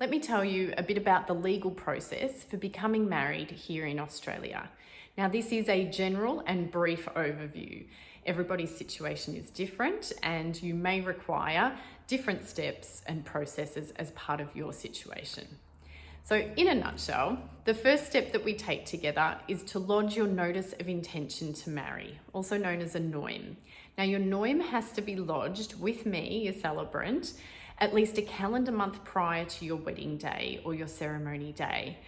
Let me tell you a bit about the legal process for becoming married here in Australia. Now, this is a general and brief overview. Everybody's situation is different, and you may require different steps and processes as part of your situation. So, in a nutshell, the first step that we take together is to lodge your notice of intention to marry, also known as a NOIM. Now, your NOIM has to be lodged with me, your celebrant, at least a calendar month prior to your wedding day or your ceremony day.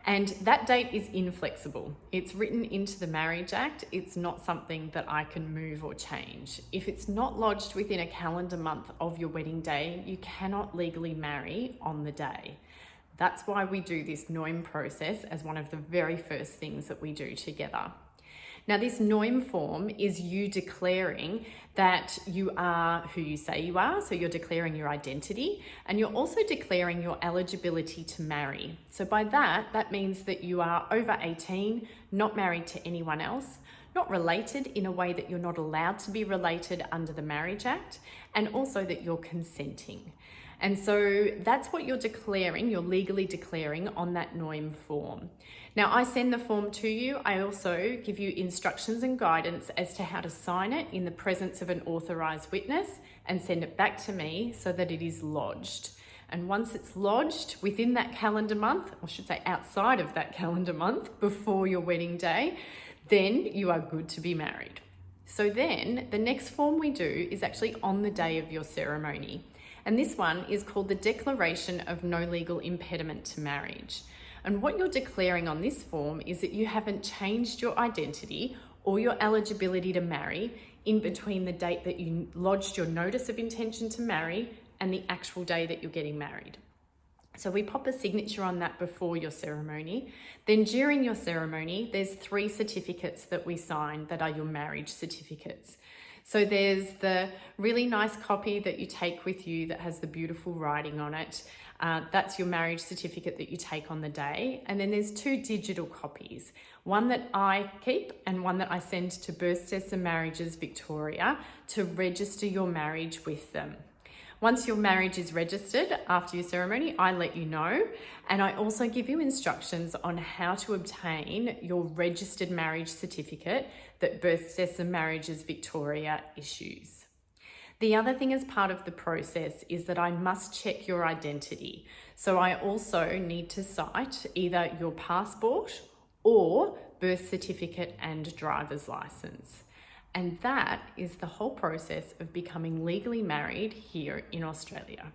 And that date is inflexible. It's written into the Marriage Act. It's not something that I can move or change. If it's not lodged within a calendar month of your wedding day, you cannot legally marry on the day. That's why we do this NOIM process as one of the very first things that we do together. Now, this NOIM form is you declaring that you are who you say you are, so you're declaring your identity, and you're also declaring your eligibility to marry. So by that means that you are over 18, not married to anyone else, not related in a way that you're not allowed to be related under the Marriage Act, and also that you're consenting. And so that's what you're declaring, you're legally declaring on that NOIM form. Now, I send the form to you. I also give you instructions and guidance as to how to sign it in the presence of an authorised witness and send it back to me so that it is lodged. And once it's lodged within that calendar month, or I should say outside of that calendar month, before your wedding day, then you are good to be married. So then the next form we do is actually on the day of your ceremony. And this one is called the Declaration of No Legal Impediment to Marriage. And what you're declaring on this form is that you haven't changed your identity or your eligibility to marry in between the date that you lodged your notice of intention to marry and the actual day that you're getting married. So we pop a signature on that before your ceremony. Then during your ceremony, there's 3 certificates that we sign that are your marriage certificates. So there's the really nice copy that you take with you that has the beautiful writing on it. That's your marriage certificate that you take on the day. And then there's 2 digital copies, one that I keep and one that I send to Birth Steps and Marriages Victoria to register your marriage with them. Once your marriage is registered after your ceremony, I let you know, and I also give you instructions on how to obtain your registered marriage certificate that Birth Steps and Marriages Victoria issues. The other thing as part of the process is that I must check your identity. So I also need to cite either your passport or birth certificate and driver's license. And that is the whole process of becoming legally married here in Australia.